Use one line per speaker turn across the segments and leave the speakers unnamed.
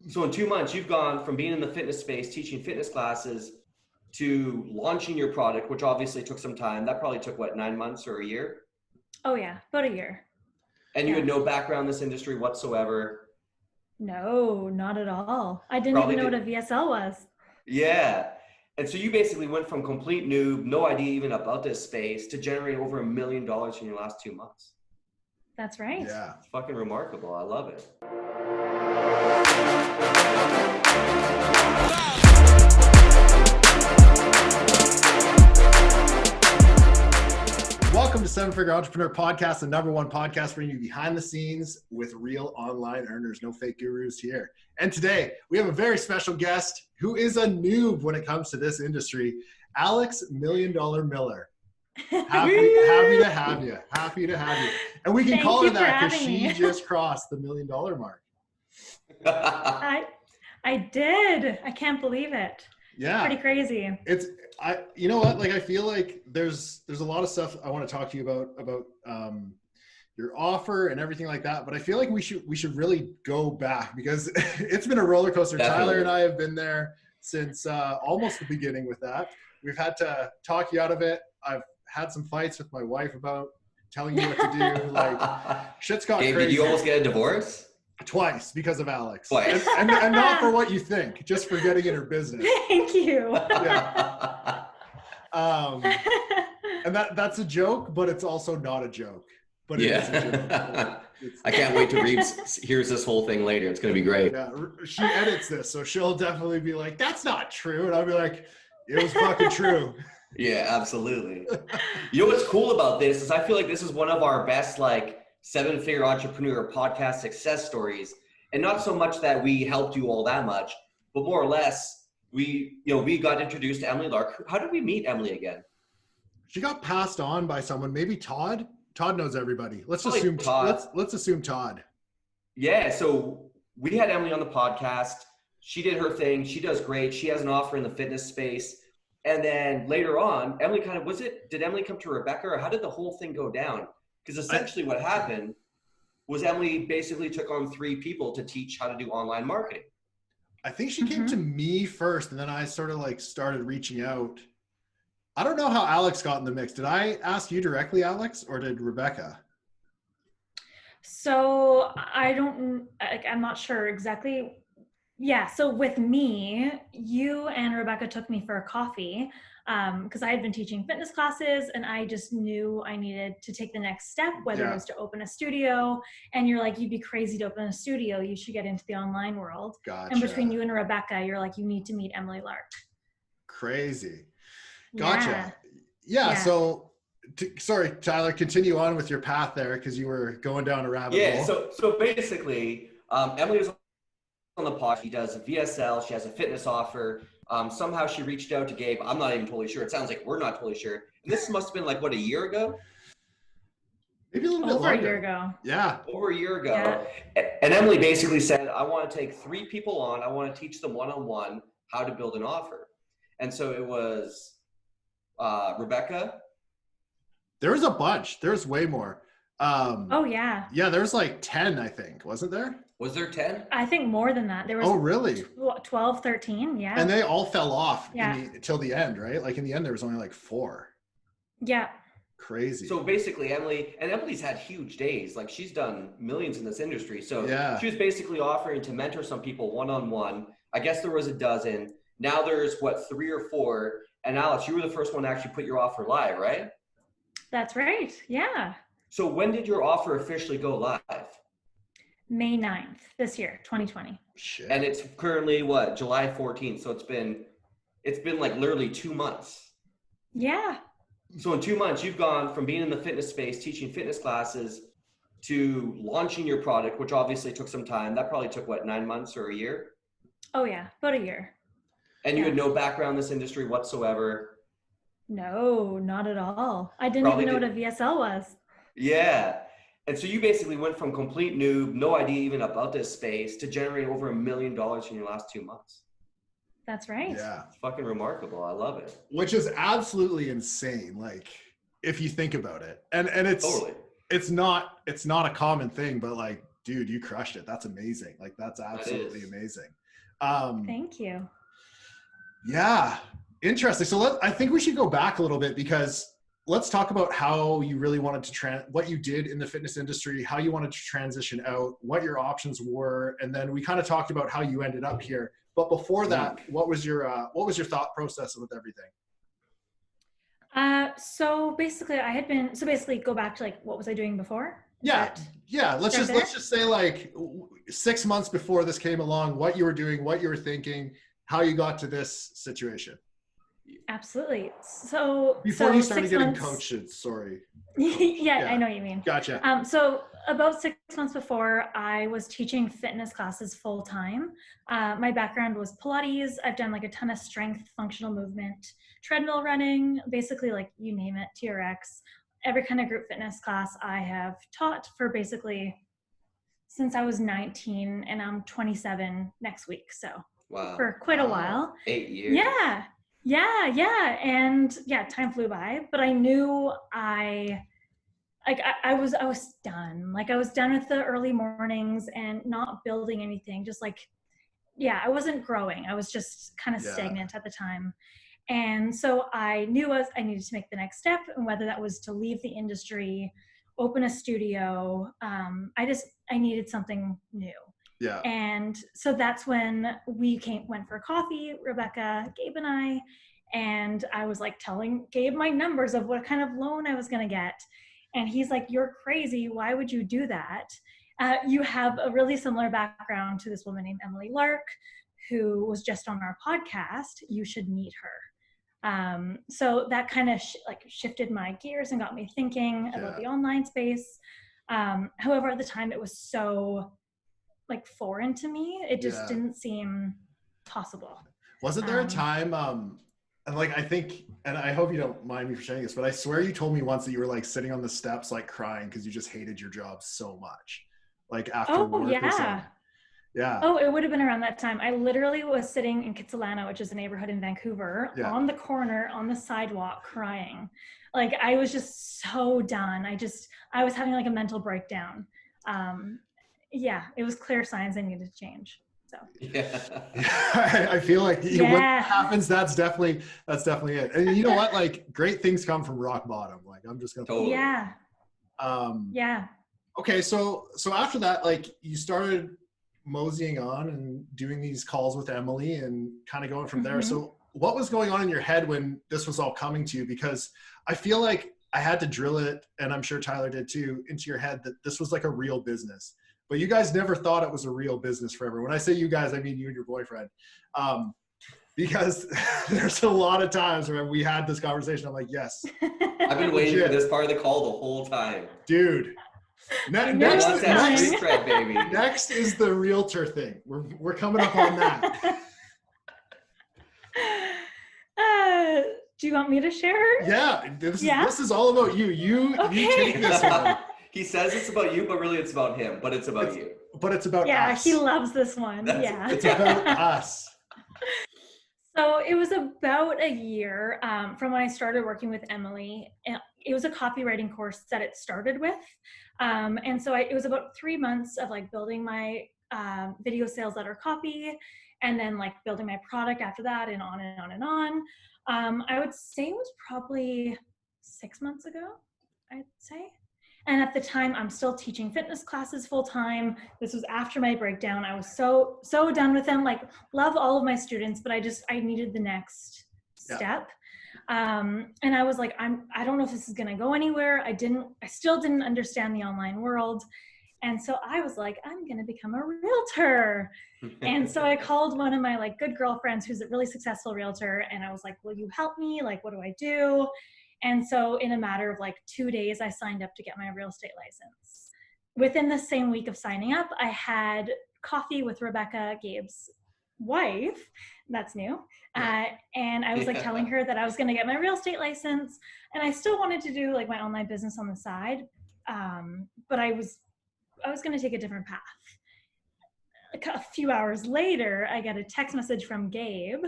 So in 2 months, you've gone from being in the fitness space, teaching fitness classes, to launching your product, which obviously took some time. That probably took what, 9 months or a year?
Oh yeah, about a year.
And you had no background in this industry whatsoever.
No, not at all. I didn't
Probably
even know
did.
what a VSL was.
Yeah. And so you basically went from complete noob, no idea even about this space, to generating over $1 million in your last 2 months.
That's right.
Yeah.
It's fucking remarkable. I love it.
Welcome to Seven Figure Entrepreneur Podcast, the #1 podcast bringing you behind the scenes with real online earners, no fake gurus here. And today we have a very special guest who is a noob when it comes to this industry, Alex $1 Million Miller. Happy to have you. Happy to have you. And we can call her that because she just crossed the $1 million mark.
I did. I can't believe it.
Yeah.
Pretty crazy.
You know what? Like, I feel like there's a lot of stuff I want to talk to you about your offer and everything like that. But I feel like we should really go back because it's been a roller coaster.
Definitely.
Tyler and I have been there since almost the beginning with that. We've had to talk you out of it. I've had some fights with my wife about telling you what to do. Like, shit's got crazy.
Did you almost get a divorce?
Twice because of Alex.
Twice.
And not for what you think, just for getting in her business.
Thank you.
Yeah. And that's a joke, but it's also not a joke. But it is a joke.
I can't wait to read hears this whole thing later. It's going to be great.
Yeah, she edits this, so she'll definitely be like, "That's not true," and I'll be like, "It was fucking true."
Yeah, absolutely. You know what's cool about this is I feel like this is one of our best seven-figure entrepreneur podcast success stories, and not so much that we helped you all that much, but more or less we got introduced to Emily Lark. How did we meet Emily again?
She got passed on by someone, maybe Todd. Todd knows everybody. Let's assume
Todd.
Let's assume Todd.
Yeah, so we had Emily on the podcast. She did her thing. She does great. She has an offer in the fitness space. And then later on, Emily did Emily come to Rebecca, or how did the whole thing go down? Because essentially what happened was Emily basically took on 3 people to teach how to do online marketing.
I think she came to me first, and then I sort of started reaching out. I don't know how Alex got in the mix. Did I ask you directly, Alex, or did Rebecca?
So I'm not sure exactly. Yeah. So with me, you and Rebecca took me for a coffee because I had been teaching fitness classes and I just knew I needed to take the next step, whether it was to open a studio. And you're like, you'd be crazy to open a studio. You should get into the online world.
Gotcha.
And between you and Rebecca, you're like, you need to meet Emily Lark.
Crazy. Gotcha. Yeah. So, sorry, Tyler, continue on with your path there because you were going down a rabbit hole.
Yeah. So basically, Emily was on the pod. She does a VSL. She has a fitness offer. Somehow she reached out to Gabe. I'm not even totally sure. It sounds like we're not totally sure. And this must have been a year ago?
Maybe a little bit longer.
Over a year ago.
Yeah.
Over a year ago. Yeah. And Emily basically said, I want to take 3 people on. I want to teach them one-on-one how to build an offer. And so it was Rebecca. There
was a bunch. There's way more.
Oh, yeah.
Yeah, there's 10, I think. Wasn't there?
Was there 10?
I think more than that. There was.
Oh, really?
12, 13, yeah.
And they all fell off till the end, right? In the end, there was only 4.
Yeah.
Crazy.
So basically, Emily's had huge days. She's done millions in this industry. So she was basically offering to mentor some people one-on-one. I guess there was a dozen. Now there's 3 or 4. And Alex, you were the first one to actually put your offer live, right?
That's right. Yeah.
So when did your offer officially go live?
May 9th this year, 2020.
Shit. And it's currently July 14th. So it's been literally 2 months.
Yeah.
So in 2 months, you've gone from being in the fitness space, teaching fitness classes, to launching your product, which obviously took some time. That probably took 9 months or a year?
Oh yeah, about a year.
And you had no background in this industry whatsoever?
No, not at all. I didn't even know what a VSL was.
Yeah. And so you basically went from complete noob, no idea even about this space, to generating over $1 million in your last 2 months.
That's right.
Yeah.
It's fucking remarkable. I love it.
Which is absolutely insane. If you think about it. And it's totally. It's not a common thing, but dude, you crushed it. That's amazing. Like, that's absolutely amazing.
Thank you.
Yeah, interesting. So I think we should go back a little bit, because let's talk about how you really wanted to what you did in the fitness industry, how you wanted to transition out, what your options were, and then we kind of talked about how you ended up here. But before that, what was your thought process with everything?
So basically go back to like, what was I doing before?
Yeah. Let's just say like 6 months before this came along, what you were doing, what you were thinking, how you got to this situation.
Absolutely. So
before you started getting coached, sorry.
Yeah, I know what you mean.
Gotcha.
So about 6 months before, I was teaching fitness classes full time. My background was Pilates. I've done like a ton of strength, functional movement, treadmill running, basically like you name it, TRX, every kind of group fitness class I have taught for basically since I was 19, and I'm 27 next week. So for quite a while.
8 years.
Yeah. And yeah, time flew by, but I knew I was done. Like I was done with the early mornings and not building anything. Just like, yeah, I wasn't growing. I was just kind of stagnant at the time. And so I knew I needed to make the next step, and whether that was to leave the industry, open a studio. I needed something new.
Yeah.
And so that's when we went for coffee, Rebecca, Gabe, and I was like telling Gabe my numbers of what kind of loan I was going to get. And he's like, "You're crazy. Why would you do that? You have a really similar background to this woman named Emily Lark, who was just on our podcast. You should meet her." So that kind of shifted my gears and got me thinking about the online space. However, at the time it was so like foreign to me. It just didn't seem possible.
Wasn't there a time, and like, I think, and I hope you don't mind me for saying this, but I swear you told me once that you were like sitting on the steps, like crying because you just hated your job so much, like after work or something. Yeah.
Oh, it would have been around that time. I literally was sitting in Kitsilano, which is a neighborhood in Vancouver, on the corner, on the sidewalk, crying. Like I was just so done. I was having like a mental breakdown. Yeah, it was clear signs I needed to change. So
I feel like when that happens, that's definitely it. And you know what? Like great things come from rock bottom. Like I'm just gonna Okay, so after that, like you started moseying on and doing these calls with Emily and kind of going from there. So what was going on in your head when this was all coming to you? Because I feel like I had to drill it, and I'm sure Tyler did too, into your head that this was like a real business. But you guys never thought it was a real business forever. When I say you guys, I mean you and your boyfriend. Because there's a lot of times where we had this conversation. I'm like, yes.
I've been waiting for this part of the call the whole time.
Dude. Next is the realtor thing. We're coming up on that.
Do you want me to share?
Yeah. This is all about you. You take this one.
He says it's about you, but really it's about him. But it's about you.
But it's about us.
Yeah, he loves this one.
It's about us.
So it was about a year from when I started working with Emily. It was a copywriting course that it started with. And so it was about 3 months of like building my video sales letter copy, and then like building my product after that, and on and on and on. I would say it was probably 6 months ago, I'd say. And at the time, I'm still teaching fitness classes full time. This was after my breakdown. I was so done with them. Like, love all of my students, but I needed the next step. And I was like, I don't know if this is going to go anywhere. I still didn't understand the online world. And so I was like, I'm going to become a realtor. And so I called one of my like good girlfriends who's a really successful realtor. And I was like, will you help me? Like, what do I do? And so in a matter of like 2 days, I signed up to get my real estate license. Within the same week of signing up, I had coffee with Rebecca, Gabe's wife. That's new. And I was like telling her that I was going to get my real estate license, and I still wanted to do like my online business on the side. But I was going to take a different path. A few hours later, I get a text message from Gabe.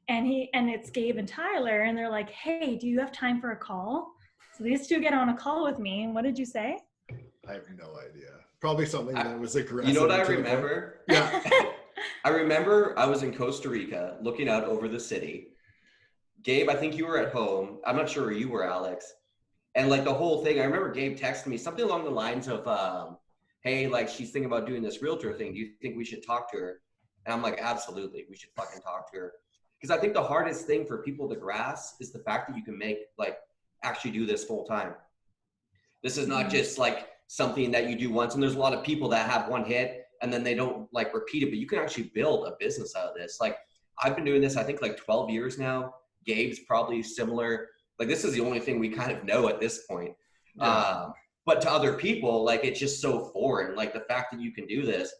And it's Gabe and Tyler, and they're like, hey, do you have time for a call? So these two get on a call with me. And what did you say?
I have no idea. Probably something that was aggressive.
You know what I
to the point.
remember?
Yeah.
I remember I was in Costa Rica looking out over the city. Gabe, I think you were at home. I'm not sure where you were, Alex. And like the whole thing, I remember Gabe texted me something along the lines of, hey, like she's thinking about doing this realtor thing. Do you think we should talk to her? And I'm like, absolutely, we should fucking talk to her. Because I think the hardest thing for people to grasp is the fact that you can actually do this full time. This is not just like something that you do once. And there's a lot of people that have one hit and then they don't like repeat it, but you can actually build a business out of this. Like I've been doing this, I think like 12 years now. Gabe's probably similar. Like this is the only thing we kind of know at this point.
Yeah.
But to other people, like it's just so foreign, like the fact that you can do this.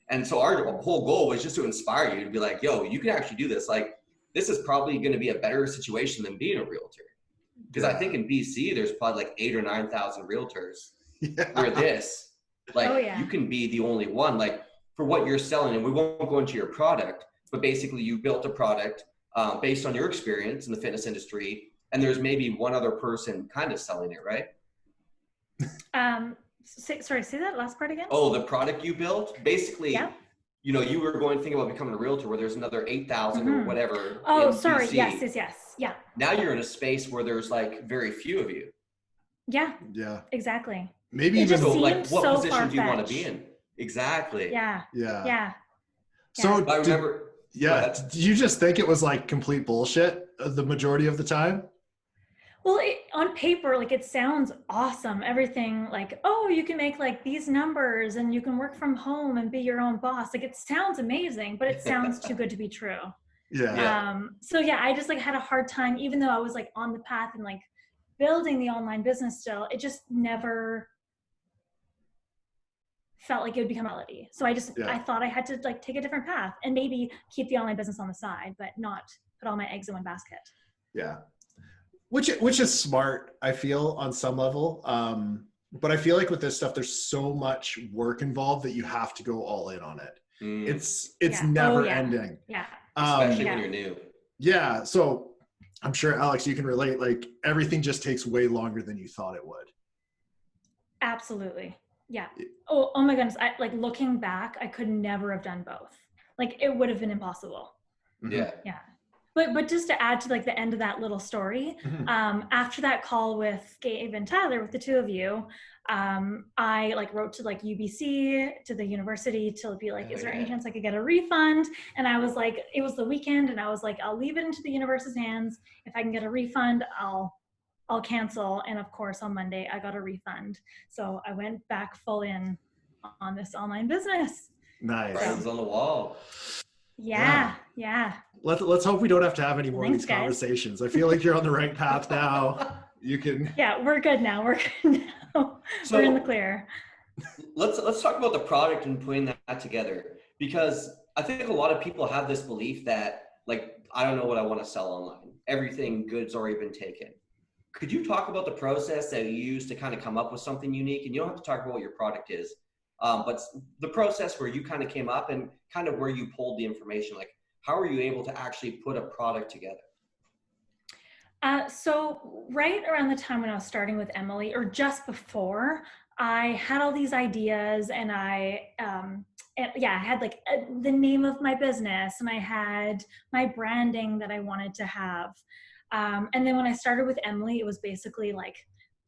And so our whole goal was just to inspire you to be like, yo, you can actually do this. Like this is probably going to be a better situation than being a realtor. Because I think in BC, there's probably like 8,000 or 9,000 realtors where this, like you can be the only one, like for what you're selling. And we won't go into your product, but basically you built a product based on your experience in the fitness industry. And there's maybe one other person kind of selling it, right?
Sorry, say that last part again.
Oh, the product you built? Basically, you know, you were going to think about becoming a realtor where there's another 8,000 or whatever.
Oh, sorry.
BC.
Yes. Yeah.
Now you're in a space where there's like very few of you.
Yeah.
Yeah.
Exactly.
Maybe
it
even
just
like what
so
position do you want to
far-fetched.
be in? Exactly.
Yeah.
So
I remember.
do you just think it was like complete bullshit the majority of the time?
Well, on paper, like it sounds awesome. Everything like, oh, you can make like these numbers and you can work from home and be your own boss. Like it sounds amazing, but it sounds too good to be true.
Yeah.
So yeah, I just like had a hard time, even though I was like on the path and like building the online business still, it just never felt like it would become reality. So I thought I had to like take a different path and maybe keep the online business on the side, but not put all my eggs in one basket.
Yeah. Which is smart, I feel, on some level. But I feel like with this stuff, there's so much work involved that you have to go all in on it. It's never ending.
Yeah.
Especially when you're new.
Yeah. So I'm sure, Alex, you can relate. Like everything just takes way longer than you thought it would.
Absolutely. Yeah. Oh my goodness. I like looking back, I could never have done both. Like it would have been impossible.
Yeah.
Yeah. But just to add to like the end of that little story, after that call with Gabe and Tyler, with the two of you, I like wrote to like UBC, to the university to be like, is there any chance I could get a refund? And I was like, it was the weekend and I was like, I'll leave it into the university's hands. If I can get a refund, I'll cancel. And of course on Monday I got a refund. So I went back full in on this online business.
Nice.
Writing's on the wall.
Yeah.
Let's hope we don't have to have any more of these
guys.
Conversations. I feel like you're on the right path now. You can.
Yeah, we're good now. So, we're in the clear.
Let's talk about the product and putting that together, because I think a lot of people have this belief that like, I don't know what I want to sell online. Everything good's already been taken. Could you talk about the process that you use to kind of come up with something unique? And you don't have to talk about what your product is, but the process where you kind of came up and kind of where you pulled the information, like how are you able to actually put a product together?
So right around the time when I was starting with Emily, or just before, I had all these ideas and I had like the name of my business and I had my branding that I wanted to have. And then when I started with Emily, it was basically like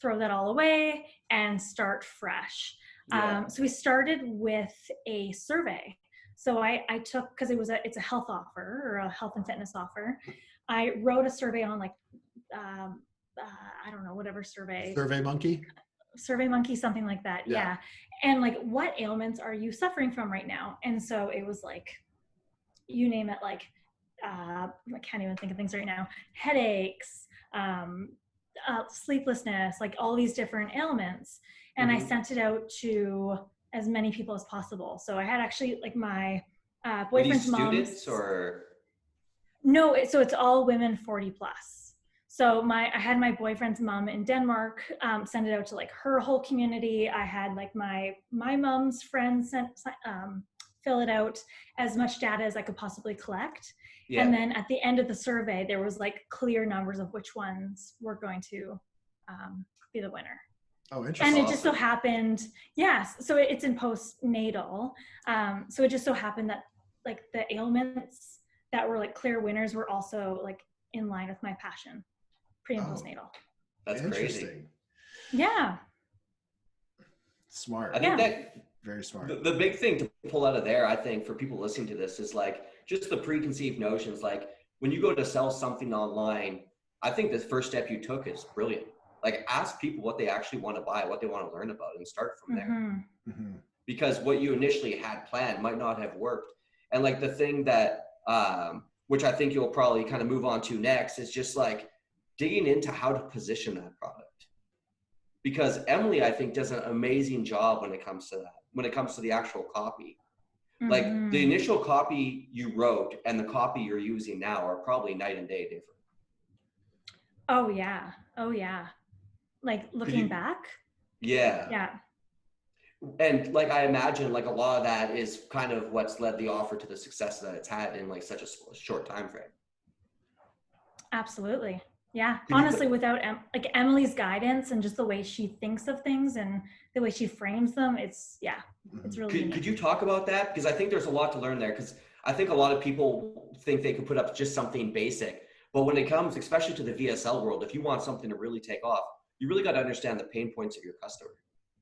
throw that all away and start fresh. So we started with a survey. So I took, because it's a health offer or a health and fitness offer. I wrote a survey on like, I don't know, whatever survey.
Survey Monkey, something
like that. Yeah. And like, what ailments are you suffering from right now? And so it was like, you name it, like, I can't even think of things right now. Headaches, sleeplessness, like all these different ailments. And I sent it out to as many people as possible. So I had actually like my boyfriend's mom.
Students or?
No, so it's all women 40 plus. So I had my boyfriend's mom in Denmark send it out to like her whole community. I had like my mom's friends fill it out, as much data as I could possibly collect. Yeah. And then at the end of the survey, there was like clear numbers of which ones were going to be the winner.
Oh,
And
interesting.
it just so happened, yes. So it's in postnatal. So it just so happened that like the ailments that were like clear winners were also like in line with my passion, pre and postnatal.
That's
interesting.
crazy.
Yeah.
Smart.
I think that
very smart.
The big thing to pull out of there, I think, for people listening to this is like just the preconceived notions. Like when you go to sell something online, I think the first step you took is brilliant. Like ask people what they actually want to buy, what they want to learn about, and start from there. Because what you initially had planned might not have worked. And like the thing that, which I think you'll probably kind of move on to next, is just like digging into how to position that product. Because Emily, I think, does an amazing job when it comes to that, when it comes to the actual copy. Like the initial copy you wrote and the copy you're using now are probably night and day different.
Oh yeah. Oh yeah. Like looking back.
Yeah.
Yeah.
And like I imagine like a lot of that is kind of what's led the offer to the success that it's had in like such a short time frame.
Absolutely. Yeah. Honestly, without like Emily's guidance and just the way she thinks of things and the way she frames them, it's it's really
could you talk about that? Because I think there's a lot to learn there, because I think a lot of people think they can put up just something basic, but when it comes especially to the VSL world, if you want something to really take off, you really got to understand the pain points of your customer.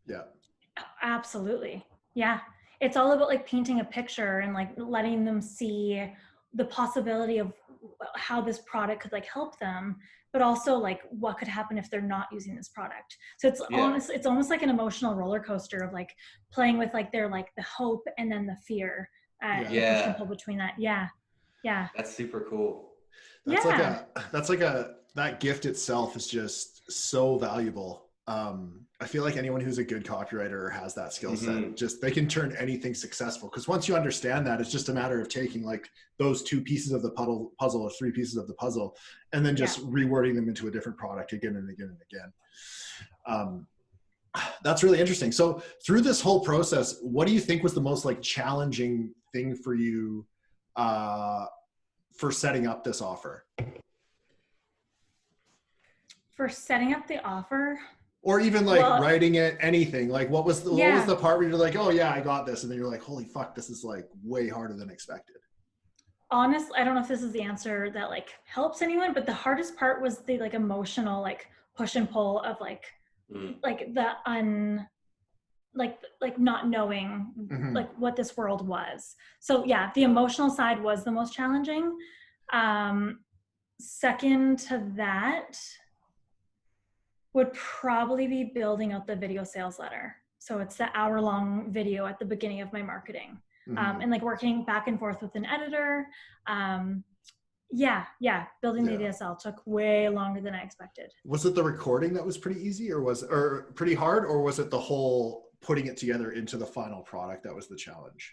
Yeah.
Absolutely. Yeah. It's all about like painting a picture and like letting them see the possibility of how this product could like help them, but also like what could happen if they're not using this product. So it's it's almost like an emotional roller coaster of like playing with like their like the hope and then the fear and push and pull between that. Yeah. Yeah.
That's super cool.
That's that gift itself is just so valuable. I feel like anyone who's a good copywriter has that skill set, just they can turn anything successful. Because once you understand that, it's just a matter of taking like those two pieces of the puzzle or three pieces of the puzzle, and then just rewording them into a different product again and again and again. That's really interesting. So through this whole process, what do you think was the most like challenging thing for you for setting up this offer?
For setting up the offer?
Or even like writing it, anything. Like what was the part where you're like, oh yeah, I got this. And then you're like, holy fuck, this is like way harder than expected.
Honestly, I don't know if this is the answer that like helps anyone, but the hardest part was the like emotional, like push and pull of like the like not knowing like what this world was. So yeah, the emotional side was the most challenging. Second to that would probably be building out the video sales letter. So it's the hour-long video at the beginning of my marketing, and like working back and forth with an editor. Building the VSL took way longer than I expected.
Was it the recording that was pretty easy, or pretty hard, or was it the whole putting it together into the final product that was the challenge?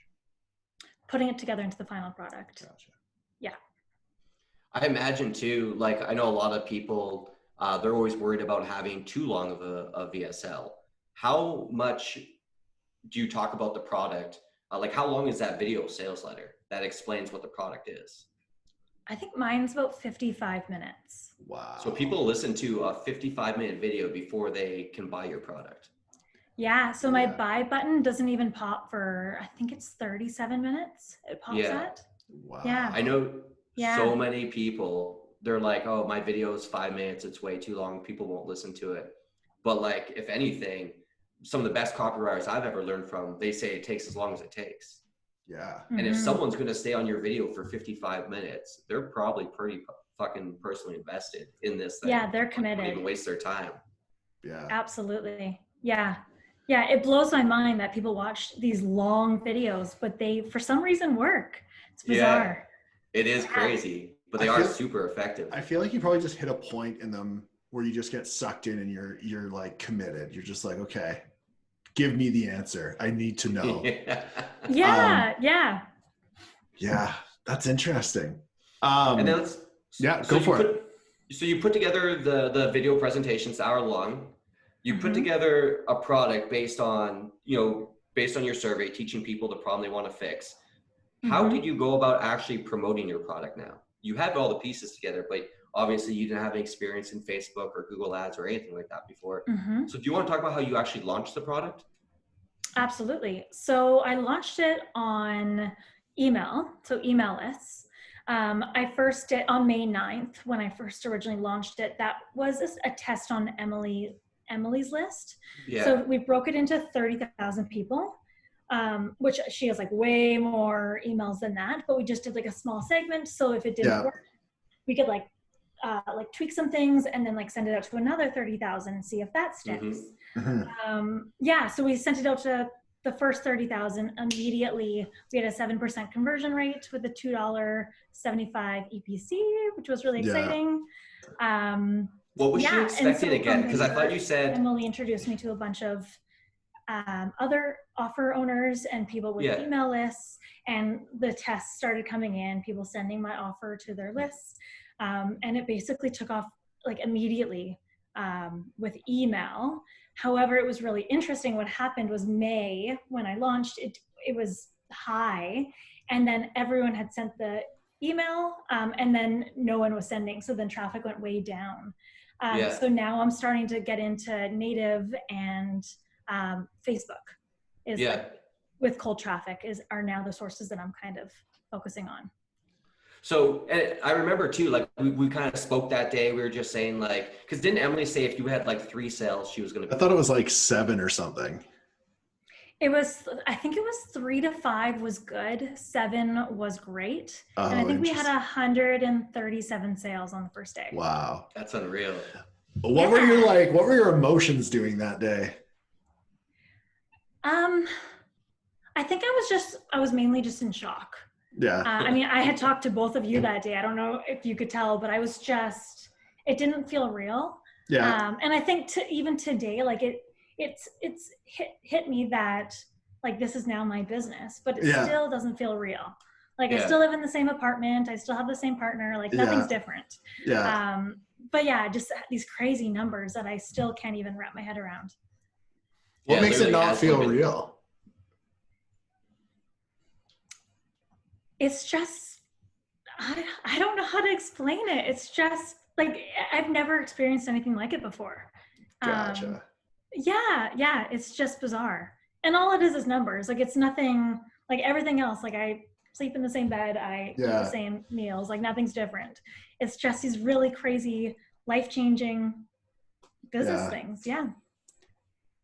Putting it together into the final product.
Gotcha.
Yeah.
I imagine too, like I know a lot of people, they're always worried about having too long of a VSL. How much do you talk about the product? Like how long is that video sales letter that explains what the product is?
I think mine's about 55 minutes.
Wow.
So people listen to a 55-minute video before they can buy your product.
Yeah, so my buy button doesn't even pop for, I think it's 37 minutes it pops at.
Wow.
Yeah.
I know so many people, they're like, oh, my video is 5 minutes, it's way too long, people won't listen to it. But like, if anything, some of the best copywriters I've ever learned from, they say it takes as long as it takes.
Yeah.
And if someone's going to stay on your video for 55 minutes, they're probably pretty fucking personally invested in this thing.
Yeah, they're committed.
Don't even waste their time.
Yeah.
Absolutely. Yeah. Yeah, it blows my mind that people watch these long videos, but they, for some reason, work. It's bizarre.
Yeah, it is crazy, but they are super effective.
I feel like you probably just hit a point in them where you just get sucked in and you're like committed. You're just like, okay, give me the answer. I need to know.
Yeah.
That's interesting.
And then
go for it.
So you put together the video presentations, hour long. You put together a product based on your survey, teaching people the problem they want to fix. How did you go about actually promoting your product now? You have all the pieces together, but obviously you didn't have any experience in Facebook or Google Ads or anything like that before.
Mm-hmm.
So do you want to talk about how you actually launched the product?
Absolutely. So I launched it on email, so email lists. I first did on May 9th when I first originally launched it. That was a test on Emily's list.
Yeah.
So we broke it into 30,000 people, which she has like way more emails than that, but we just did like a small segment. So if it didn't work, we could like tweak some things and then like send it out to another 30,000 and see if that sticks.
Mm-hmm.
So we sent it out to the first 30,000 immediately. We had a 7% conversion rate with a $2.75 EPC, which was really exciting.
What was she expecting again? Because I thought you said
Emily introduced me to a bunch of other offer owners and people with email lists, and the tests started coming in, people sending my offer to their lists. And it basically took off like immediately with email. However, it was really interesting. What happened was May, when I launched it, it was high, and then everyone had sent the email, and then no one was sending. So then traffic went way down. So now I'm starting to get into native and Facebook is like, with cold traffic are now the sources that I'm kind of focusing on.
So, and I remember too, like we kind of spoke that day. We were just saying like, because didn't Emily say if you had like 3 sales, she was going to?
I thought it was like 7 or something.
It was, I think it was 3 to 5 was good. 7 was great. And I think we had 137 sales on the first day.
Wow.
That's unreal.
What were your emotions doing that day?
I think I was mainly just in shock.
Yeah.
I mean, I had talked to both of you that day. I don't know if you could tell, but I was just, it didn't feel real.
Yeah.
And I think even today, like it's hit me that like, this is now my business, but it still doesn't feel real. Like I still live in the same apartment. I still have the same partner. Like nothing's different.
Yeah.
But yeah, just these crazy numbers that I still can't even wrap my head around.
What makes it not feel real?
It's just, I don't know how to explain it. It's just like, I've never experienced anything like it before.
Gotcha.
Yeah, it's just bizarre. And all it is numbers. Like it's nothing like everything else. Like I sleep in the same bed, I eat the same meals, like nothing's different. It's just these really crazy, life-changing business things. Yeah.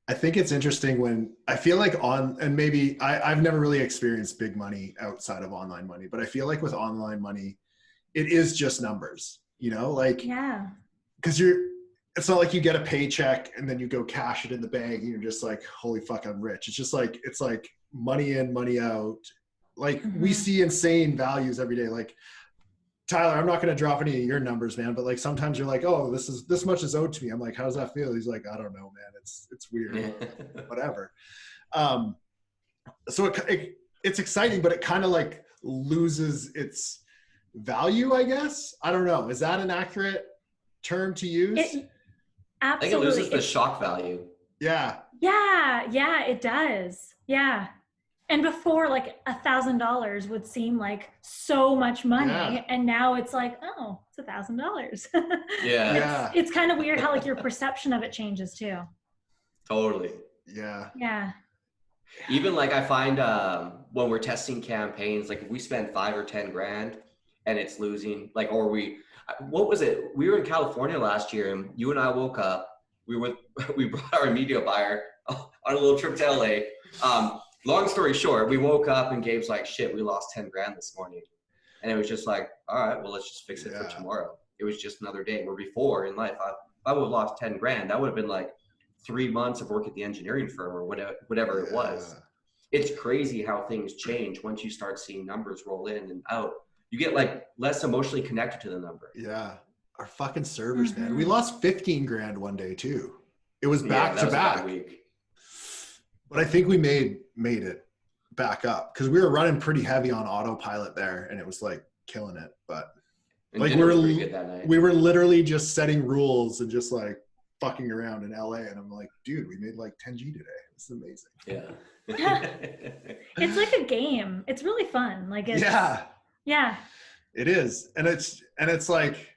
I think it's interesting when I feel like and maybe I've never really experienced big money outside of online money, but I feel like with online money, it is just numbers, you know, like, because it's not like you get a paycheck and then you go cash it in the bank and you're just like, holy fuck, I'm rich. It's just like, it's like money in, money out. Like we see insane values every day. Like Tyler, I'm not going to drop any of your numbers, man, but like sometimes you're like, oh, this much is owed to me. I'm like, how does that feel? He's like, I don't know, man. It's weird, whatever. So it's exciting, but it kind of like loses its value, I guess. I don't know. Is that an accurate term to use?
Absolutely.
I think it loses the shock value.
Yeah, it does. Yeah. And before, like $1,000 would seem like so much money, and now it's like, oh, it's $1,000. It's kind of weird how like your perception of it changes too.
Totally.
Yeah.
Even like I find when we're testing campaigns, like if we spend 5 or 10 grand and it's losing, like, or what was it? We were in California last year, and you and I woke up. We brought our media buyer on a little trip to LA. Long story short, we woke up and Gabe's like, shit, we lost 10 grand this morning. And it was just like, all right, well, let's just fix it for tomorrow. It was just another day. Where before in life, if I would have lost 10 grand, that would have been like 3 months of work at the engineering firm or whatever it was. It's crazy how things change once you start seeing numbers roll in and out. You get like less emotionally connected to the number.
Yeah. Our fucking servers, man. We lost 15 grand one day too. It was back to back.
Week.
But I think we made it back up because we were running pretty heavy on autopilot there, and it was like killing it. But
and
like we were literally just setting rules and just like fucking around in LA, and I'm like, dude, we made like 10G today. It's amazing.
Yeah.
It's like a game. It's really fun. Like it's,
it is, and it's like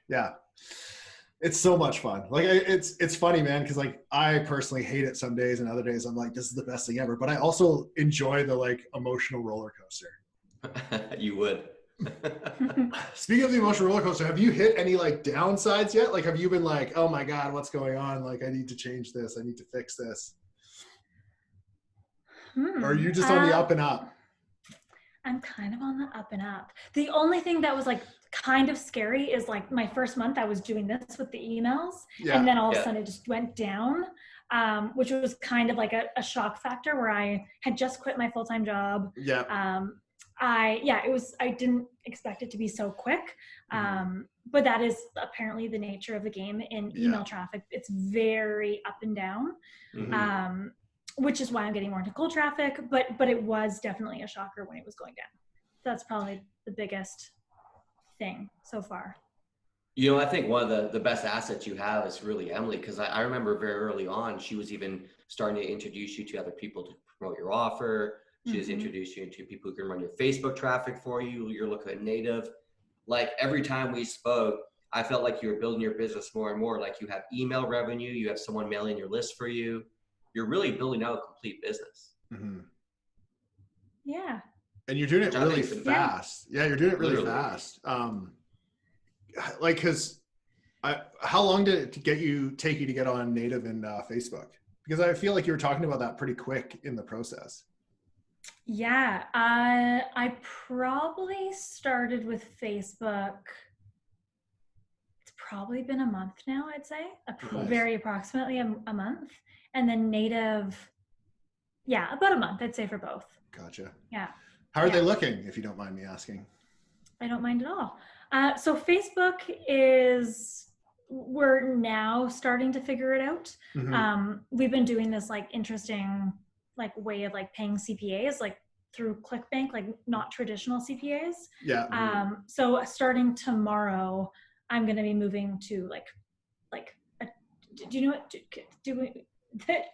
It's so much fun. Like it's funny, man, because like I personally hate it some days, and other days I'm like, this is the best thing ever. But I also enjoy the like emotional roller coaster.
You would.
Speaking of the emotional roller coaster, have you hit any like downsides yet? Like, have you been like, oh my God, what's going on? Like, I need to change this. I need to fix this. Or are you just on the up and up?
I'm kind of on the up and up. The only thing that was like kind of scary is like my first month I was doing this with the emails, and then all of a sudden it just went down, which was kind of like a shock factor where I had just quit my full-time job. I didn't expect it to be so quick. But that is apparently the nature of the game in email traffic. It's very up and down. Which is why I'm getting more into cold traffic, but it was definitely a shocker when it was going down. That's probably the biggest thing so far.
You know, I think one of the best assets you have is really Emily, because I remember very early on, she was even starting to introduce you to other people to promote your offer. She has introduced you to people who can run your Facebook traffic for you. You're looking at native. Like every time we spoke, I felt like you were building your business more and more. Like you have email revenue, you have someone mailing your list for you. You're really building out a complete business.
Yeah.
And you're doing it really fast. Yeah, you're doing it really fast. Like, cause how long did it take you to get on native and Facebook? Because I feel like you were talking about that pretty quick in the process.
Yeah. I probably started with Facebook. It's probably been a month now, I'd say. Very approximately a month. And then native, about a month, I'd say, for both.
Gotcha.
Yeah.
How are they looking, if you don't mind me asking?
I don't mind at all. So Facebook we're now starting to figure it out. We've been doing this like interesting like way of like paying CPAs, like through ClickBank, like not traditional CPAs. So starting tomorrow, I'm going to be moving to do you know what,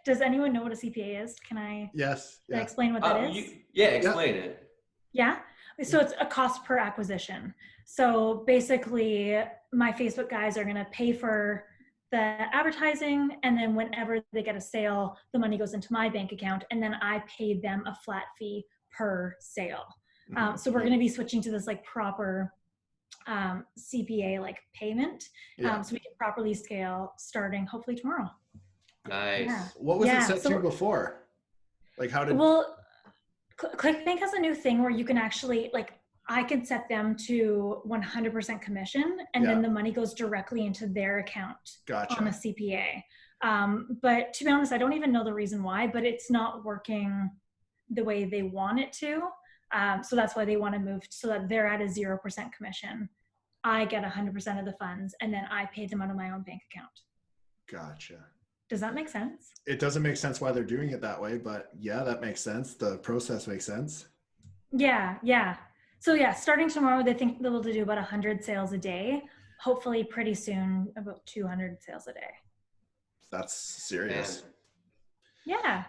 does anyone know what a CPA is? Can I explain what that is?
Explain it.
Yeah. So it's a cost per acquisition. So basically my Facebook guys are going to pay for the advertising, and then whenever they get a sale, the money goes into my bank account, and then I pay them a flat fee per sale. So we're going to be switching to this like proper CPA like payment, so we can properly scale starting hopefully tomorrow.
Nice.
Yeah.
What was it set to before? Like how did?
Well, ClickBank has a new thing where you can actually I can set them to 100% commission, and then the money goes directly into their account on a CPA. But to be honest, I don't even know the reason why, but it's not working the way they want it to. So that's why they want to move so that they're at a 0% commission. I get 100% of the funds, and then I pay them out of my own bank account.
Gotcha.
Does that make sense?
It doesn't make sense why they're doing it that way, but yeah, that makes sense. The process makes sense.
Yeah. So starting tomorrow, they think they'll be able to do about 100 sales a day. Hopefully pretty soon, about 200 sales a day.
That's serious.
Man.
Yeah.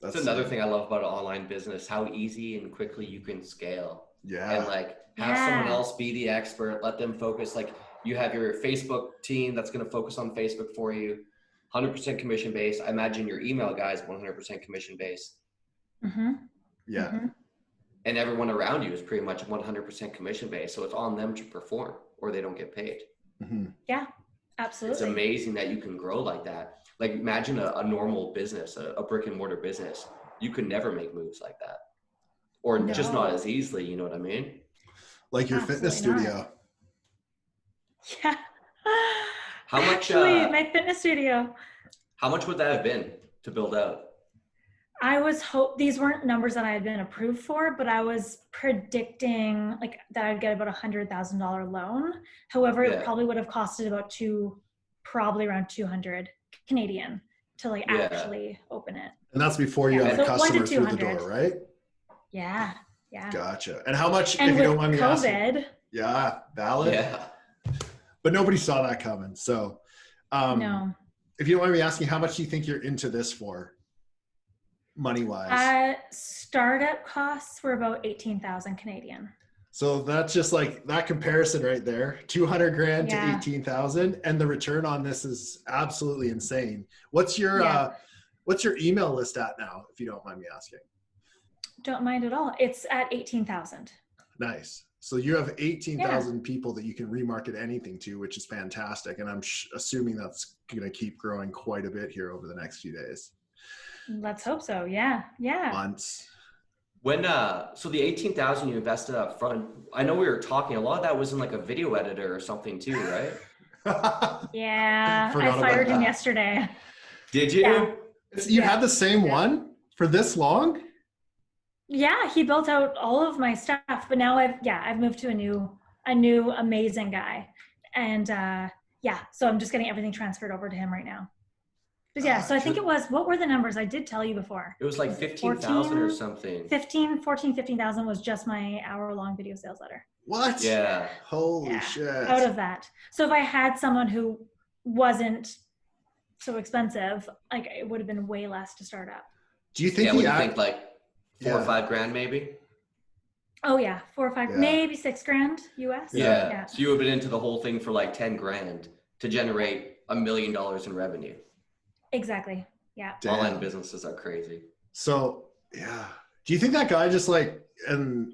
That's another thing I love about an online business, how easy and quickly you can scale.
Yeah.
And have someone else be the expert, let them focus. Like you have your Facebook team that's going to focus on Facebook for you. 100% commission based. I imagine your email guys 100% commission based. And everyone around you is pretty much 100% commission based. So it's on them to perform or they don't get paid.
Yeah, absolutely.
It's amazing that you can grow like that. Like imagine a normal business, a brick and mortar business. You could never make moves like that or just not as easily. You know what I mean?
Like your fitness studio.
Yeah.
How much?
Actually, my fitness studio.
How much would that have been to build out?
These weren't numbers that I had been approved for, but I was predicting that I'd get about $100,000 loan. However, it probably would have costed probably around 200 Canadian to actually open it.
And that's before you had a customer through the door, right?
Yeah.
Gotcha. And how much,
and
if you don't mind me
COVID,
asking? Yeah, valid.
Yeah.
But nobody saw that coming. So,
no.
If you don't mind me asking, how much do you think you're into this for, money-wise?
Startup costs were about 18,000 Canadian.
So that's just like that comparison right there, 200 grand to
Yeah.
18,000. And the return on this is absolutely insane. What's your email list at now, if you don't mind me asking?
Don't mind at all. It's at 18,000.
Nice. So you have 18,000 people that you can remarket anything to, which is fantastic. And I'm assuming that's going to keep growing quite a bit here over the next few days.
Let's hope so. Yeah.
Months.
When so the 18,000 you invested up front, I know we were talking, a lot of that was in like a video editor or something too, right?
Yeah. I fired him yesterday.
Did you?
Yeah.
You had the same one for this long?
Yeah, he built out all of my stuff, but now I've moved to a new amazing guy. And so I'm just getting everything transferred over to him right now. But yeah, so I think what were the numbers? I did tell you before.
It was like 15,000 or something.
15,000 was just my hour-long video sales letter.
What?
Yeah.
Holy shit.
Out of that. So if I had someone who wasn't so expensive, like it would have been way less to start up.
Do you think
think like 4 or 5 grand maybe?
Oh yeah, 4 or 5, maybe 6 grand US.
Yeah. So you would have been into the whole thing for like 10 grand to generate $1 million in revenue.
Exactly. Yeah.
Online businesses are crazy.
So yeah. Do you think that guy just like, and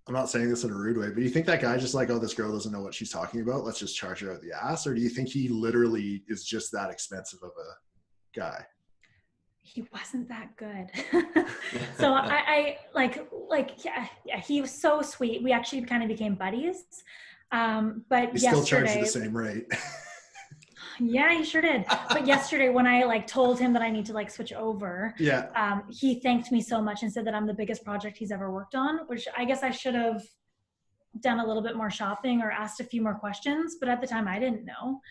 I'm not saying this in a rude way, but do you think that guy just like, oh, this girl doesn't know what she's talking about, let's just charge her out the ass? Or do you think he literally is just that expensive of a guy?
He wasn't that good. So I he was so sweet. We actually kind of became buddies. But
he still charged you the same rate.
Yeah, he sure did. But yesterday when I like told him that I need to like switch over, he thanked me so much and said that I'm the biggest project he's ever worked on, which I guess I should have done a little bit more shopping or asked a few more questions, but at the time I didn't know.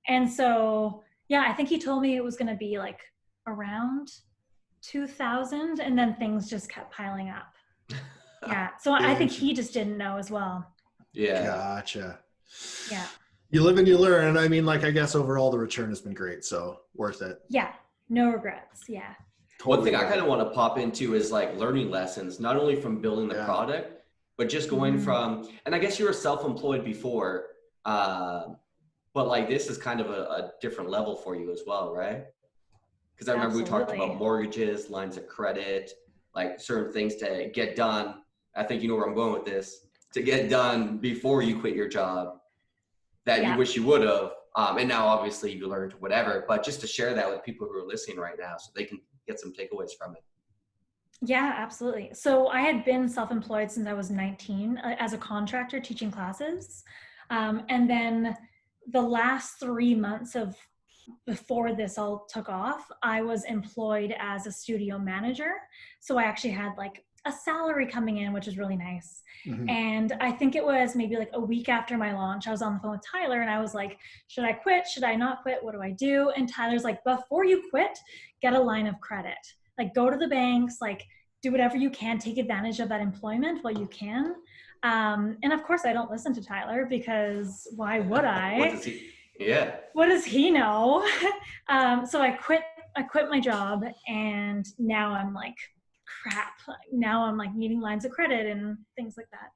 And so, I think he told me it was going to be like around 2,000 and then things just kept piling up. So I think he just didn't know as well.
Gotcha.
Yeah.
You live and you learn. And I mean, like, I guess overall the return has been great. So worth it.
Yeah. No regrets. Yeah.
One thing I kind of want to pop into is like learning lessons, not only from building the product, but just going from, and I guess you were self-employed before, but like this is kind of a different level for you as well, right? Because I remember we talked about mortgages, lines of credit, like certain things to get done. I think you know where I'm going with this, to get done before you quit your job that you wish you would have. And now obviously you learned whatever, but just to share that with people who are listening right now so they can get some takeaways from it.
Yeah, absolutely. So I had been self-employed since I was 19 as a contractor teaching classes. And then the last 3 months before this all took off, I was employed as a studio manager. So I actually had like a salary coming in, which is really nice. Mm-hmm. And I think it was maybe like a week after my launch, I was on the phone with Tyler and I was like, should I quit? Should I not quit? What do I do? And Tyler's like, before you quit, get a line of credit. Like go to the banks, like do whatever you can, take advantage of that employment while you can. And of course I don't listen to Tyler because why would I? What does he know? So I quit my job and now I'm like, crap. Now I'm like needing lines of credit and things like that.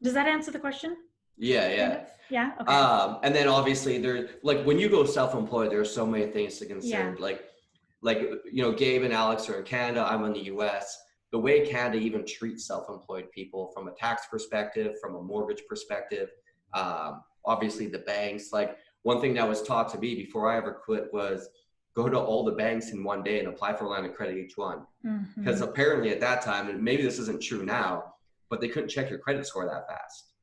Does that answer the question?
Yeah.
Yeah. Okay.
And then obviously there, like when you go self-employed, there are so many things to consider. Like, you know, Gabe and Alex are in Canada, I'm in the US. The way Canada even treats self-employed people from a tax perspective, from a mortgage perspective, obviously the banks, like one thing that was taught to me before I ever quit was go to all the banks in one day and apply for a line of credit each one. Because apparently at that time, and maybe this isn't true now, but they couldn't check your credit score that fast.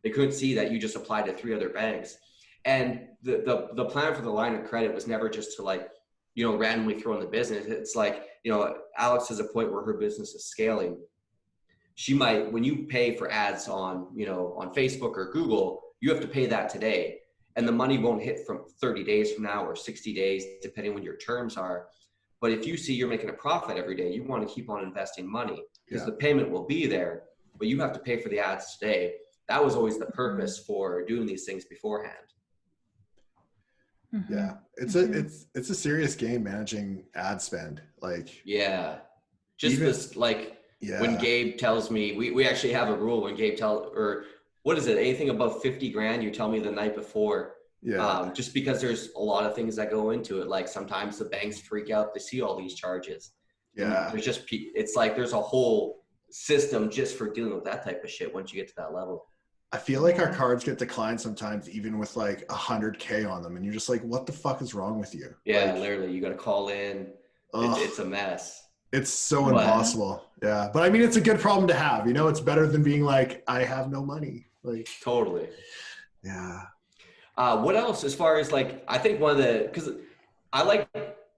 They couldn't see that you just applied to 3 other banks. And the plan for the line of credit was never just to like, you know, randomly throw in the business. It's like, you know, Alex has a point where her business is scaling. She might, when you pay for ads on, you know, on Facebook or Google, you have to pay that today. And the money won't hit from 30 days from now or 60 days, depending when your terms are. But if you see you're making a profit every day, you want to keep on investing money because the payment will be there, but you have to pay for the ads today. That was always the purpose for doing these things beforehand.
Yeah, it's a serious game managing ad spend. Like,
just this, like,
Yeah.
When Gabe tells me, we actually have a rule when Gabe or what is it? Anything above 50 grand, you tell me the night before.
Yeah.
Just because there's a lot of things that go into it. Like sometimes the banks freak out, they see all these charges.
Yeah.
And there's just, it's like there's a whole system just for dealing with that type of shit once you get to that level.
I feel like our cards get declined sometimes, even with like 100K on them. And you're just like, what the fuck is wrong with you?
Yeah,
like,
literally. You got to call in. It's a mess.
It's so impossible. Yeah. But I mean, it's a good problem to have. You know, it's better than being like, I have no money. Like,
totally.
Yeah.
What else as far as like, I think because I like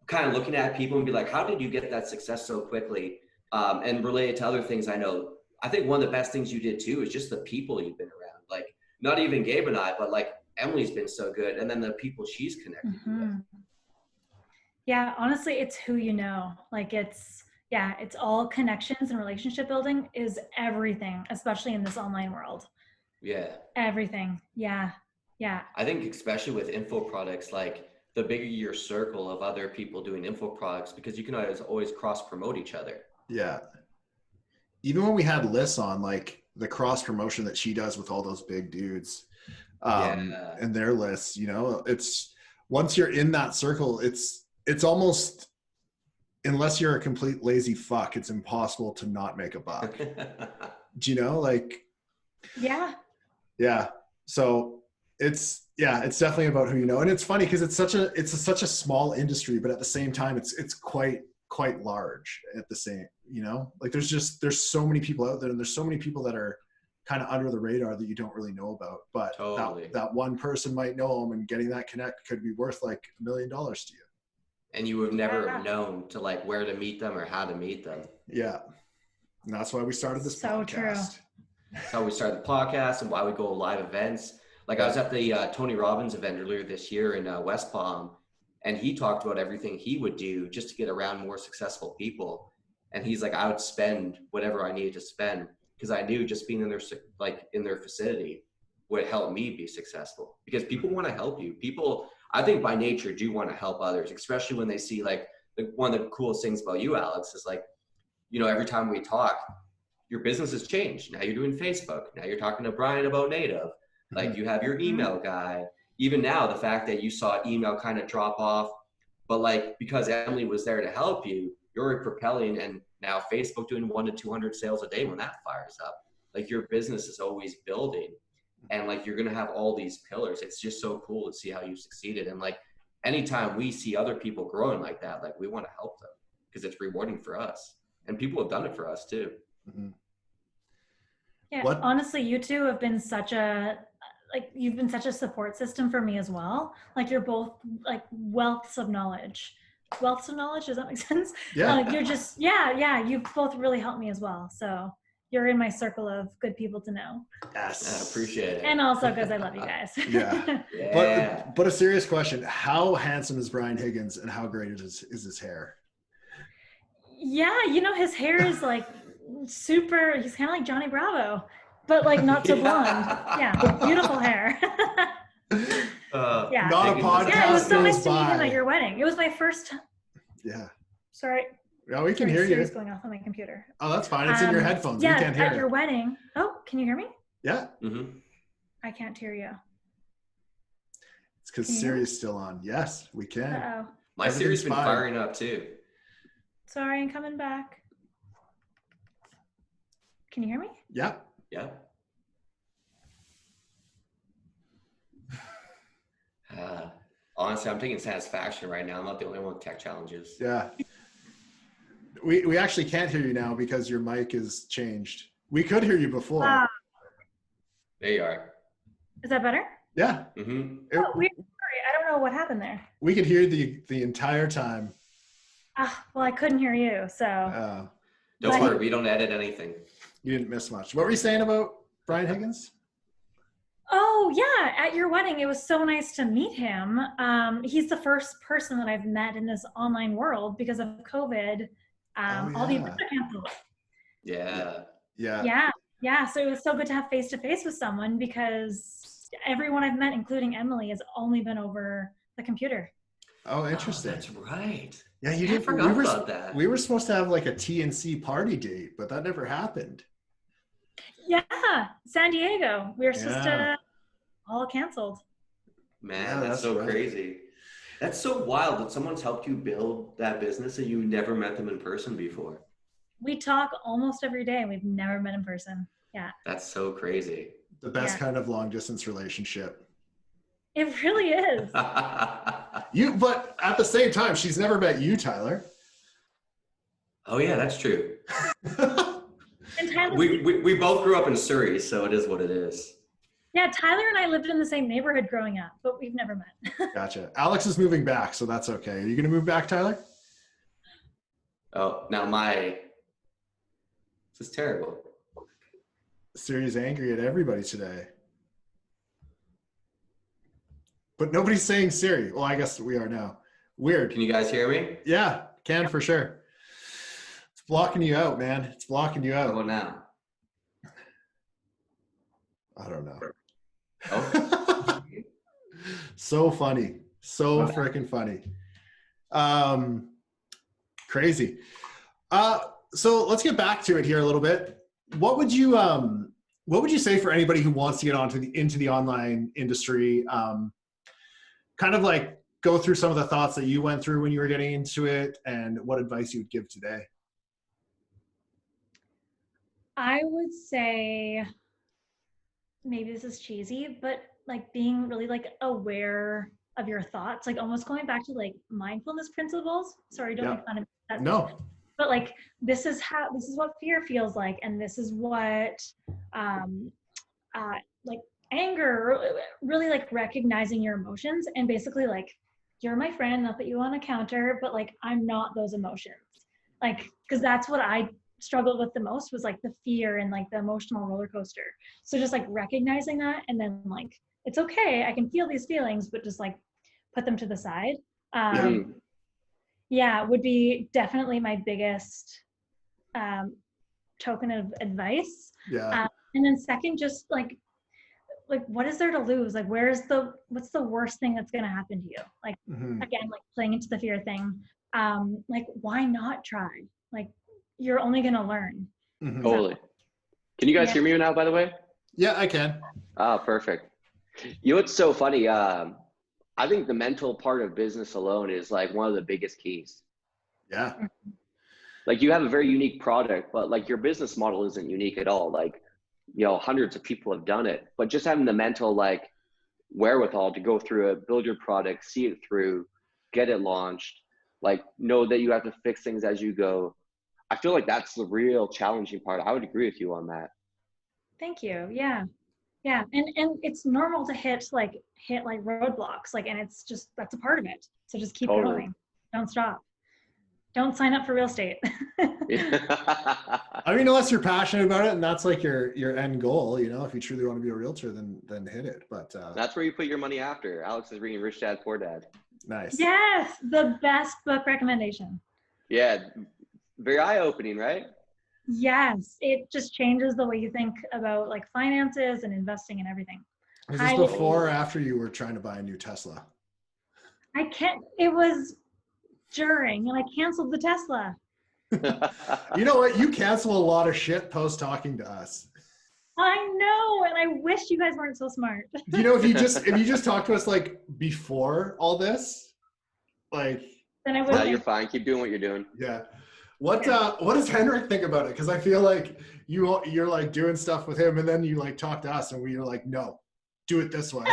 kind of looking at people and be like, how did you get that success so quickly? And related to other things I know, I think one of the best things you did too is just the people you've been around. Like not even Gabe and I, but like Emily's been so good. And then the people she's connected with.
Yeah, honestly, it's who you know. Like it's all connections and relationship building is everything, especially in this online world.
Yeah.
Everything. Yeah. Yeah.
I think especially with info products, like the bigger your circle of other people doing info products, because you can always cross promote each other.
Yeah. Even when we had Liz on, like the cross promotion that she does with all those big dudes and their lists, you know, it's once you're in that circle, it's almost, unless you're a complete lazy fuck, it's impossible to not make a buck. Do you know? Like, yeah. So it's definitely about who you know. And it's funny because it's such a small industry, but at the same time, it's quite large at the same, you know, like there's so many people out there, and there's so many people that are kind of under the radar that you don't really know about, but that one person might know them, and getting that connect could be worth like $1 million to you.
And you would never have known to like where to meet them or how to meet them.
Yeah. And that's why we started this podcast.
True.
That's how we started the podcast and why we go live events. Like I was at the Tony Robbins event earlier this year in West Palm, and he talked about everything he would do just to get around more successful people. And he's like, I would spend whatever I needed to spend because I knew just being in their vicinity would help me be successful, because people want to help you. People, I think by nature do want to help others, especially when they see like one of the coolest things about you, Alex, is like, you know, every time we talk, your business has changed. Now you're doing Facebook. Now you're talking to Brian about native. Like you have your email guy. Even now, the fact that you saw email kind of drop off, but like because Emily was there to help you, you're propelling, and now Facebook doing 100 to 200 sales a day when that fires up. Like your business is always building, and like you're gonna have all these pillars. It's just so cool to see how you succeeded. And like anytime we see other people growing like that, like we want to help them because it's rewarding for us, and people have done it for us too.
Mm-hmm.
Yeah, honestly, you two have been you've been such a support system for me as well. Like you're both like wealths of knowledge. Wealths of knowledge, does that make sense?
Yeah.
You're just, you've both really helped me as well. So you're in my circle of good people to know.
Yes.
I appreciate it.
And also because I love you guys.
Yeah. But a serious question. How handsome is Brian Higgins, and how great is his hair?
Yeah, you know, his hair is like super, he's kind of like Johnny Bravo, but like not so blonde. Yeah, beautiful hair.
Not a podcast.
Yeah, it was so nice to meet him at your wedding. It was my first time.
Yeah.
Sorry.
Yeah, we can hear you.
It's going off on my computer.
Oh, that's fine. It's in your headphones. We can't hear
at your wedding. Oh, can you hear me?
Yeah.
Mm-hmm.
I can't hear you.
It's because Siri's still on. Yes, we can.
Uh-oh.
My Siri's been firing up too.
Sorry, I'm coming back. Can you hear me?
Yeah.
Yeah. Honestly, I'm taking satisfaction right now. I'm not the only one with tech challenges.
Yeah. We actually can't hear you now because your mic is changed. We could hear you before.
There you are.
Is that better?
Yeah.
Mm-hmm.
Oh, weird. Sorry, I don't know what happened there.
We could hear the entire time.
Well, I couldn't hear you, so.
Don't worry, we don't edit anything.
You didn't miss much. What were you saying about Brian Higgins?
Oh, yeah. At your wedding, it was so nice to meet him. He's the first person that I've met in this online world because of COVID. All the events are canceled. Yeah. So it was so good to have face-to-face with someone, because everyone I've met, including Emily, has only been over the computer.
Oh, interesting.
That's right.
Yeah, you
I
did.
forgot about that.
We were supposed to have like a TNC party date, but that never happened.
Yeah, San Diego. We were supposed
Yeah.
to all canceled.
Man,
Yeah,
that's
that's
so
right.
crazy. That's so wild that someone's helped you build that business and you never met them in person before.
We talk almost every day and we've never met in person. Yeah.
That's so crazy.
The best kind of long distance relationship.
It really is.
But at the same time, she's never met you, Tyler.
Oh yeah, that's true.
And Tyler,
we both grew up in Surrey, so it is what it is.
yeah, Tyler and I lived in the same neighborhood growing up, but we've never met.
Gotcha. Alex is moving back, so that's okay. Are you going to move back, Tyler?
Oh, now this is terrible.
Siri's angry at everybody today. But nobody's saying Siri. Well, I guess we are now. Weird.
Can you guys hear me?
Yeah, can for sure. It's blocking you out, man. It's blocking you
How
out.
about now?
I don't know.
Oh.
So funny. So freaking funny. Crazy. So let's get back to it here a little bit. What would you say for anybody who wants to get into the online industry? Kind of like go through some of the thoughts that you went through when you were getting into it and what advice you would give today.
I would say, maybe this is cheesy, but like being really like aware of your thoughts, like almost going back to like mindfulness principles. Sorry, don't make fun of that.
No.
But like, this is what fear feels like. And this is what, like anger, really like recognizing your emotions and basically like, you're my friend, not that you want to counter, but like, I'm not those emotions. Like, cause that's what I struggled with the most was like the fear and like the emotional roller coaster. So just like recognizing that and then like, it's okay, I can feel these feelings, but just like put them to the side. Yeah, would be definitely my biggest token of advice.
Yeah.
And then second, just like what is there to lose? Like what's the worst thing that's gonna happen to you? Like again, like playing into the fear thing. Like why not try? Like you're only gonna learn.
Totally. Can you guys hear me now, by the way?
Yeah, I can.
Ah, perfect. You know what's so funny? I think the mental part of business alone is like one of the biggest keys.
Yeah.
Like you have a very unique product, but like your business model isn't unique at all. Like, you know, hundreds of people have done it, but just having the mental like wherewithal to go through it, build your product, see it through, get it launched, like know that you have to fix things as you go. I feel like that's the real challenging part. I would agree with you on that.
Thank you. Yeah. Yeah. And it's normal to hit like roadblocks, like, and it's just, that's a part of it. So just keep going. Don't stop. Don't sign up for real estate.
I mean, unless you're passionate about it and that's like your end goal, you know, if you truly want to be a realtor, then hit it. But
that's where you put your money after. Alex is reading Rich Dad, Poor Dad.
Nice. Yes. The best book recommendation.
Yeah. Very eye-opening, right?
Yes. It just changes the way you think about like finances and investing and everything.
Was this before or after you were trying to buy a new Tesla?
It was during, and I canceled the Tesla.
You know what? You cancel a lot of shit post talking to us.
I know, and I wish you guys weren't so smart.
You know, if you just talk to us like before all this, like
then I would.
No, you're fine. Keep doing what you're doing.
Yeah. What does Henrik think about it? Because I feel like you're like doing stuff with him, and then you like talk to us, and we're like, no, do it this way.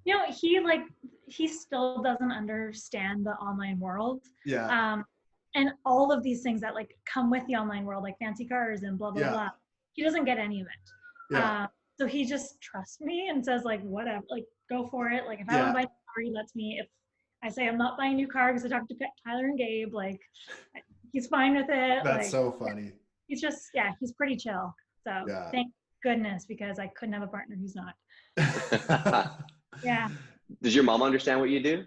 You know, he still doesn't understand the online world.
Yeah.
And all of these things that like come with the online world, like fancy cars and blah blah blah. He doesn't get any of it.
Yeah.
So he just trusts me and says like, whatever, like go for it. Like if I want to buy a car, he lets me. If I say I'm not buying a new car because I talked to Tyler and Gabe, like he's fine with it.
That's
like,
so funny.
He's just, he's pretty chill. So thank goodness, because I couldn't have a partner who's not. Yeah.
Does your mom understand what you do?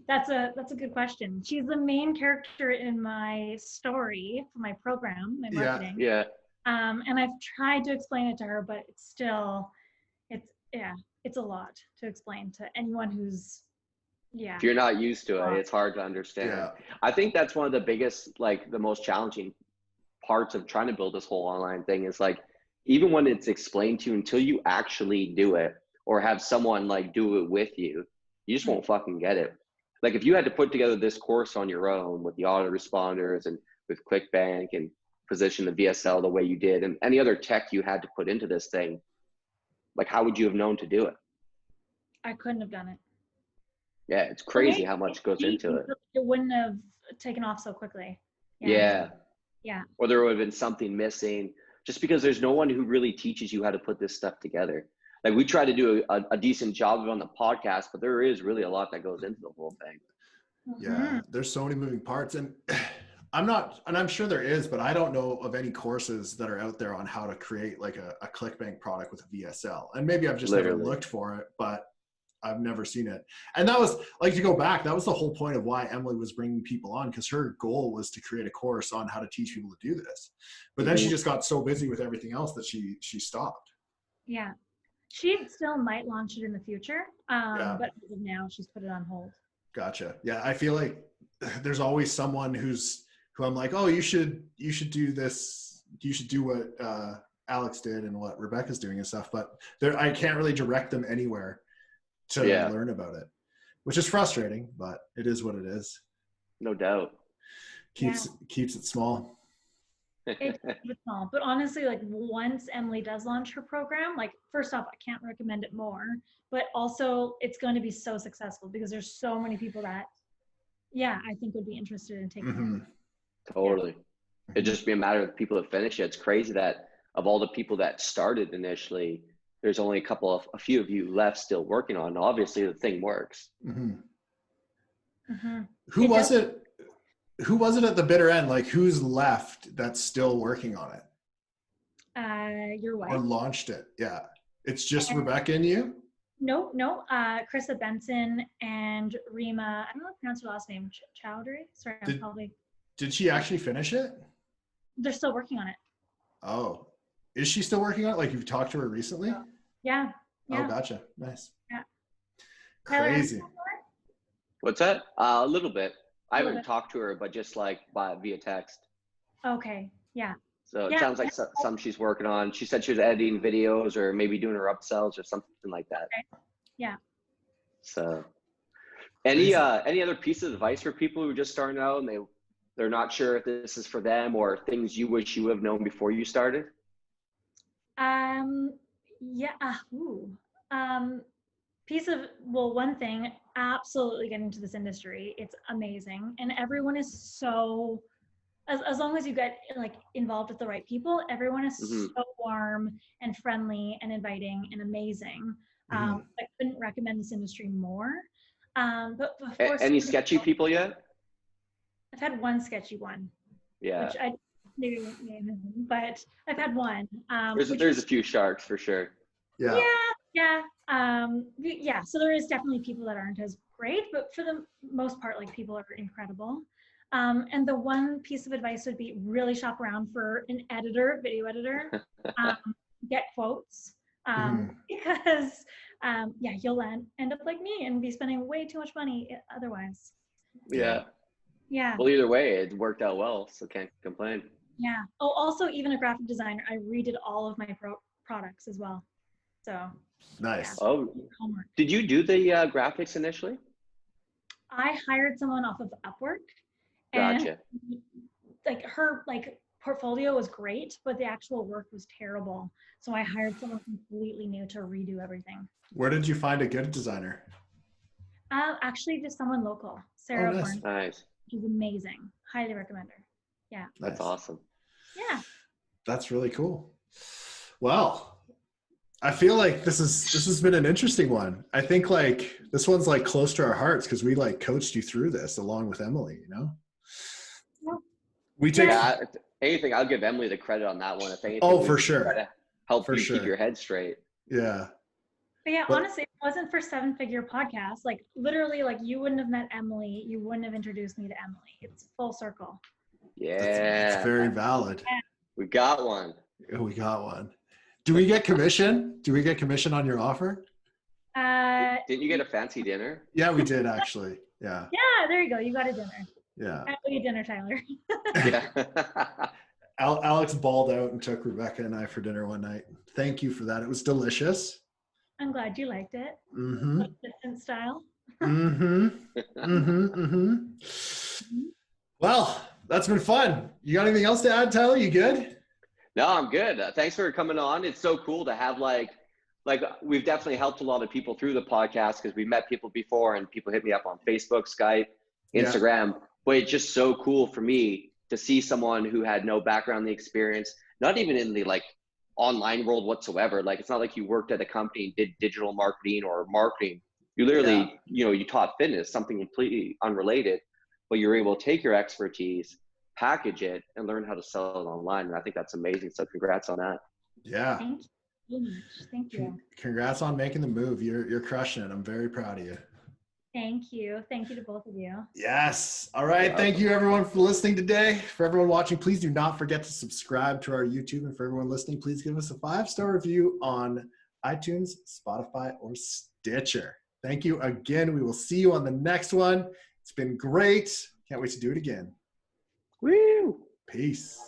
That's a good question. She's the main character in my story for my program, my marketing.
Yeah.
And I've tried to explain it to her, but it's it's a lot to explain to anyone who's, yeah.
If you're not used to it, it's hard to understand.
Yeah.
I think that's one of the biggest, like the most challenging parts of trying to build this whole online thing is like, even when it's explained to you, until you actually do it or have someone like do it with you, you just won't fucking get it. Like if you had to put together this course on your own with the autoresponders and with ClickBank and position the VSL the way you did and any other tech you had to put into this thing, like how would you have known to do it?
I couldn't have done it.
Yeah, it's crazy how much goes into it.
It wouldn't have taken off so quickly.
Yeah.
Yeah.
Or there would have been something missing just because there's no one who really teaches you how to put this stuff together. Like we try to do a decent job of it on the podcast, but there is really a lot that goes into the whole thing.
Yeah, there's so many moving parts, and I'm sure there is, but I don't know of any courses that are out there on how to create like a ClickBank product with a VSL. And maybe I've just never looked for it, but I've never seen it. And that was like, to go back, that was the whole point of why Emily was bringing people on, because her goal was to create a course on how to teach people to do this. But then she just got so busy with everything else that she stopped.
Yeah. She still might launch it in the future, but as of now, she's put it on hold.
Gotcha. Yeah, I feel like there's always someone who I'm like, oh, you should do this. You should do what Alex did and what Rebecca's doing and stuff. But I can't really direct them anywhere to learn about it, which is frustrating, but it is what it is.
No doubt.
Keeps it small.
It's small, but honestly, like once Emily does launch her program, like first off, I can't recommend it more, but also it's going to be so successful because there's so many people that, I think would be interested in taking it.
Totally. It'd just be a matter of the people that finish it. It's crazy that of all the people that started initially, there's only a few of you left still working on it. Obviously the thing works.
Who was it at the bitter end? Like who's left that's still working on it?
Your wife.
Or launched it. Yeah. It's just Rebecca and you?
No. Krista Benson and Rima, I don't know how to pronounce her last name, Chowdhury? Sorry,
Did she actually finish it?
They're still working on it.
Oh. Is she still working on it? Like you've talked to her recently?
Yeah.
Oh, gotcha. Nice.
Yeah.
Crazy.
What's that? A little bit. I haven't talked to her, but just like via text.
Okay. Yeah.
So it sounds like some she's working on. She said she was editing videos or maybe doing her upsells or something like that.
Okay. Yeah.
So any other pieces of advice for people who are just starting out and they're not sure if this is for them or things you wish you would have known before you started?
One thing, absolutely get into this industry. It's amazing. And everyone is so, as long as you get like involved with the right people, everyone is so warm and friendly and inviting and amazing. I couldn't recommend this industry more. But before
any sketchy people yet?
I've had one sketcy one.
Yeah.
Which I maybe won't name him, but I've had one.
There's a few sharks for sure.
Yeah.
So there is definitely people that aren't as great, but for the most part, like people are incredible. And the one piece of advice would be really shop around for an video editor. Get quotes because you'll end up like me and be spending way too much money otherwise.
Yeah.
Yeah.
Well, either way, it worked out well, so can't complain.
Yeah. Oh, also, even a graphic designer, I redid all of my products as well. So
nice.
Yeah. Oh, did you do the graphics initially?
I hired someone off of Upwork.
Gotcha.
And like her portfolio was great, but the actual work was terrible. So I hired someone completely new to redo everything.
Where did you find a good designer?
Actually, just someone local, Sarah.
Oh, nice.
Nice.
She's amazing. Highly recommend her. Yeah.
That's awesome.
Yeah.
That's really cool. Well, I feel like this has been an interesting one. I think like this one's like close to our hearts because we like coached you through this along with Emily, you know?
Yeah.
We take
anything, I'll give Emily the credit on that one. If anything,
oh, for sure.
Try to help you keep your head straight.
Yeah.
But yeah, honestly, if it wasn't for Seven Figure Podcast, like literally, like you wouldn't have met Emily. You wouldn't have introduced me to Emily. It's full circle.
Yeah.
That's very valid.
We got one.
We got one. Do we get commission? Do we get commission on your offer?
Didn't you get a fancy dinner?
Yeah, we did actually. Yeah.
Yeah, there you go. You got a dinner.
Yeah.
I owe you dinner, Tyler.
Yeah.
Alex balled out and took Rebecca and I for dinner one night. Thank you for that. It was delicious.
I'm glad you liked it.
Mm-hmm.
Different style.
Mm-hmm. Mm-hmm. Mm-hmm. Well, that's been fun. You got anything else to add, Tyler? You good?
No, I'm good. Thanks for coming on. It's so cool to have like we've definitely helped a lot of people through the podcast because we met people before and people hit me up on Facebook, Skype, Instagram. But it's just so cool for me to see someone who had no background in the experience, not even in the like online world whatsoever. Like, it's not like you worked at a company and did digital marketing or marketing. You literally, you taught fitness, something completely unrelated, but you're able to take your expertise, package it, and learn how to sell it online. And I think that's amazing. So congrats on that.
Yeah.
Thank you so much. Thank you.
Congrats on making the move. You're crushing it. I'm very proud of you.
Thank you. Thank you to both of you.
Yes. All right. Thank you everyone for listening today. For everyone watching, please do not forget to subscribe to our YouTube. And for everyone listening, please give us a 5-star review on iTunes, Spotify, or Stitcher. Thank you again. We will see you on the next one. It's been great. Can't wait to do it again.
Woo!
Peace.